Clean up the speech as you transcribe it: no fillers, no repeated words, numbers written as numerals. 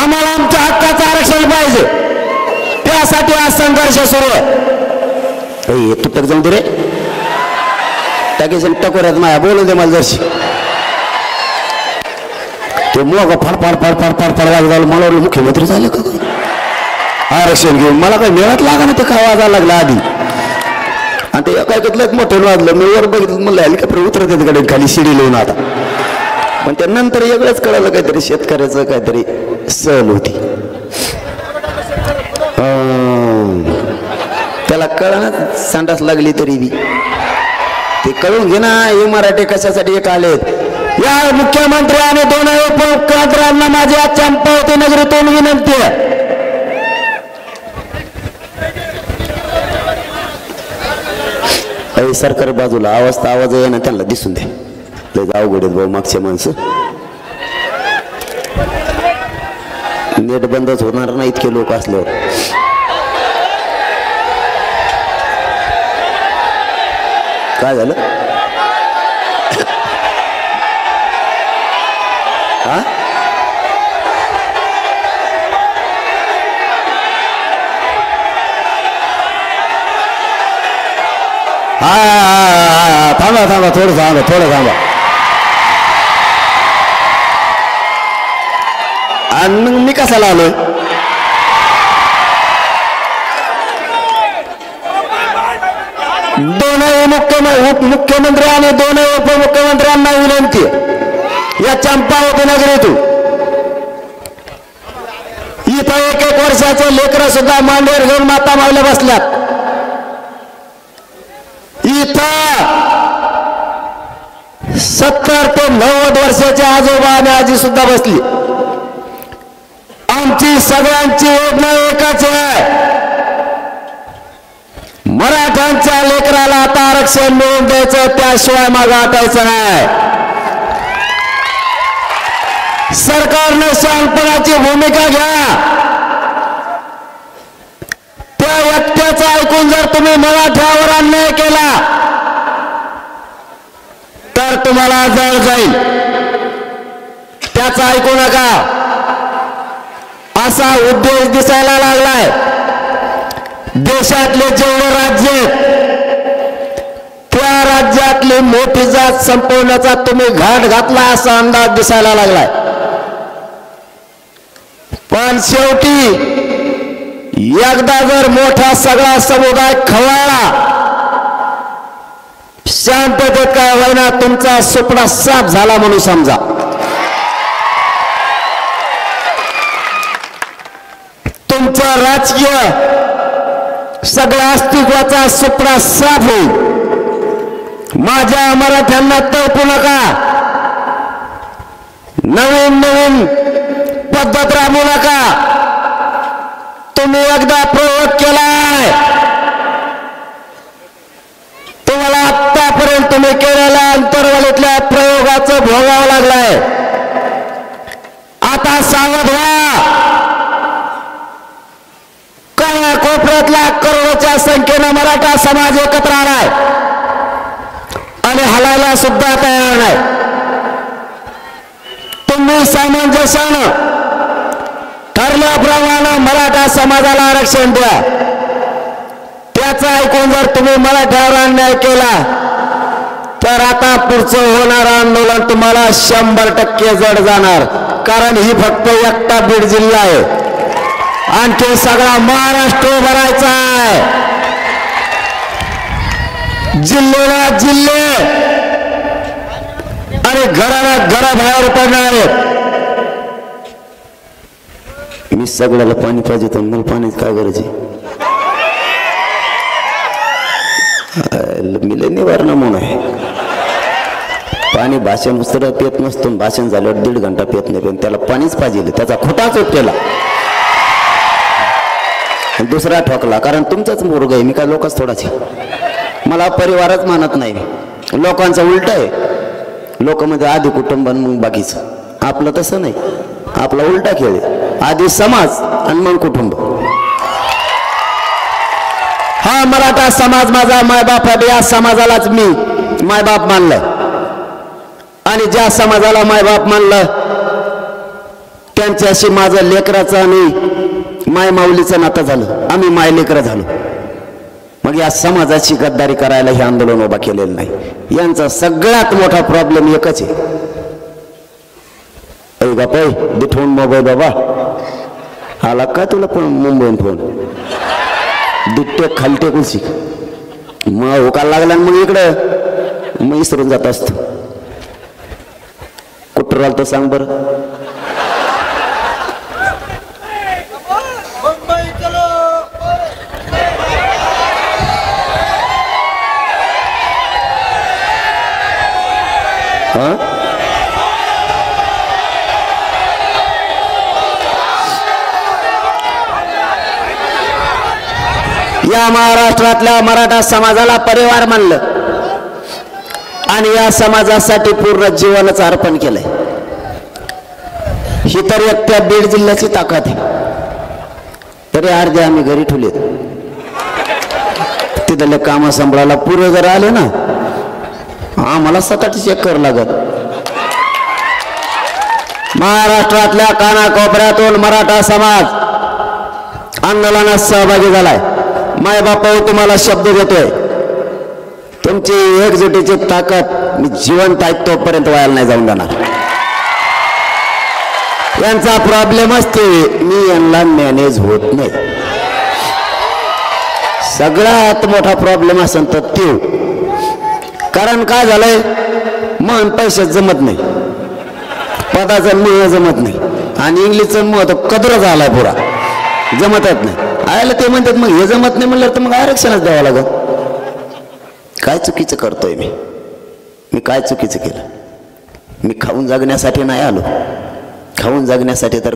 आम्हाला आमच्या हक्काचं आरक्षण पाहिजे, त्यासाठी आज संघर्ष सुरू आहे. तुटक जाऊन दे रे, टाकीशन टकोऱ्यात माया बोलू दे मला जरशी. ते मग फाडफाड फाडफाड फाडफाड वाजवायला मला मुख्यमंत्री झाले का आरक्षण घेऊन. मला काही मिळत लागा ना, ते काय वाजायला लागला आधी. आणि ते काय घेतलं मोठं वाजलं, मी वर बघितलं म्हणलं हेलिकॉप्टर उतरत येते खाली शिडी लिहून. आता पण त्यानंतर वेगळंच कळालं, काहीतरी शेतकऱ्याचं काहीतरी सहल होती. त्याला कळ ना संडास लागली तरी बी ते कळून घे ना. हे मराठी कशासाठी एक आलेत. या मुख्यमंत्री आणि दोन उपमुख्यमंत्र्यांना माझी आज चंपावती नगरीतून विनंती आहे. सरकार बाजूला आवाज आहे ना, त्यांना दिसून दे. लय अवघड आहेत भाऊ मागचे माणसं. नेट बंदच होणार ना इतके लोक असल्यावर. काय झालं? हा थांबा थांबा, थोडं थांबा. आणि मग मी कशाला आलोय? दोनही मुख्यमंत्री आणि दोनही उपमुख्यमंत्र्यांना विनंती या चंपावती नगरीतून. इथं 1-1 वर्षाचे लेकरं सुद्धा मांडीवर घेऊन माता मावल्या बसल्यात. इथं 70 ते 90 वर्षाचे आजोबा आणि आजी सुद्धा बसली. आमची सगळ्यांची योजना एकच आहे, मराठ्यांच्या लेकराला आता आरक्षण मिळवून द्यायचं, त्याशिवाय मागे हटायचं नाही. सरकारने शहाणपणाची भूमिका घ्या. त्या व्यक्तीचं ऐकून जर तुम्ही मराठ्यावर अन्याय केला तर तुम्हाला जळ जाईल. त्याचं ऐकू नका. असा उद्देश दिसायला लागलाय. देशातले जेवढे राज्य त्या राज्यातली मोठी जात संपवण्याचा तुम्ही घाट घातला असा अंदाज दिसायला लागलाय. पण शेवटी एकदा जर मोठा सगळा समुदाय खवळला, शांततेत काय होईना, तुमचा सुपडा साफ झाला म्हणून समजा. तुमचा राजकीय सगळा अस्तित्वाचा सुपडा साफ होईल. माझ्या मराठ्यांना तळपू नका. नवीन पद्धत राबवू नका. तुम्ही एकदा प्रयोग केलाय, तुम्हाला आतापर्यंत तुम्ही केलेल्या अंतर्वालीतल्या प्रयोगाचं भोगावं लागलंय. आता सावध व्हा. कोपऱ्यातल्या करोडोच्या संख्येनं मराठा समाज एकत्र आलाय आणि हलायला सुद्धा तयार नाही. तुम्ही सामंजस्यानं ठरल्याप्रमाणे मराठा समाजाला आरक्षण द्या. त्याचं ऐकून जर तुम्ही मराठ्यावर अन्याय केला तर आता पुढचं होणारं आंदोलन तुम्हाला 100% जड जाणार. कारण ही फक्त एकटा बीड जिल्हा आहे, आणखी सगळा महाराष्ट्र भरायचा आहे. जिल्ह्याला जिल्हे आणि घराला घराबाहेर पडणार आहेत. मी सगळ्याला पाणी पाहिजे तर मला पाण्याची काय गरज आहे? मिले निवारण म्हणून आहे. पाणी भाषण उसर पेत नसतो, भाषण झाल्यावर 1.5 घंटा पेत नाही, पण त्याला पाणीच पाहिजे. त्याचा खोटाच उपटेला, दुसरा ठोकला. कारण तुमचाच मुर्ग आहे, मी काय लोकच थोडाच आहे. मला परिवारच मानत नाही. लोकांचं उलट आहे. लोक म्हणजे आधी कुटुंब मग बाकीचं. आपलं तसं नाही, आपला उलटा खेळ आहे. आधी समाज आणि मग कुटुंब. हा मराठा समाज माझा मायबाप आहे. या समाजालाच मी मायबाप मानलंय आणि ज्या समाजाला मायबाप मानलं त्यांनी त्यांच्याशी माझं लेकराचं आणि माय माऊलीचं नातं झालं, आम्ही माय लेकरं झालो. मग या समाजाची गद्दारी करायला हे आंदोलन उभा केलेलं नाही. यांचा सगळ्यात मोठा प्रॉब्लेम एकच आहे. ऐ बापाई दिठवून मोबाईल बाबा आला काय तुला पण मुंबईहून फोन दुट्टे खालटे कुलशी मग होकायला लागला मग इकडं मग इसरून जात असतो. कुठं राहिलं तर सांग बरं. या महाराष्ट्रातल्या मराठा समाजाला परिवार मानलं आणि या समाजासाठी पूर्ण जीवनच अर्पण केलंय. ही तर एक त्या बीड जिल्ह्याची ताकद आहे. तरी अर्धे आम्ही घरी ठेवलेत. तिथले काम सांभाळायला पुरे जर आले ना आम्हाला 7-8 चेक लागत. महाराष्ट्रातल्या कानाकोपऱ्यातून मराठा समाज आंदोलनात सहभागी झालाय. माय बापा तुम्हाला शब्द देतोय, तुमची एकजुटीची ताकद मी जिवंत आहे तोपर्यंत व्हायला नाही जाऊन जाणार. यांचा प्रॉब्लेमच ते मी यांना मॅनेज होत नाही. सगळ्यात मोठा प्रॉब्लेम असेल तर ते, कारण काय झालंय मन पैसे जमत नाही, पदाचं मिळ जमत नाही आणि इंग्लिशचं मत कदर झालाय पुरा जमतच नाही. आयला ते म्हणतात मग हे जमत नाही म्हणलं तर मग आरक्षणच द्यावं लागत. काय चुकीचं करतोय मी काय चुकीचं केलं? मी खाऊन जगण्यासाठी नाही आलो. खाऊन जगण्यासाठी तर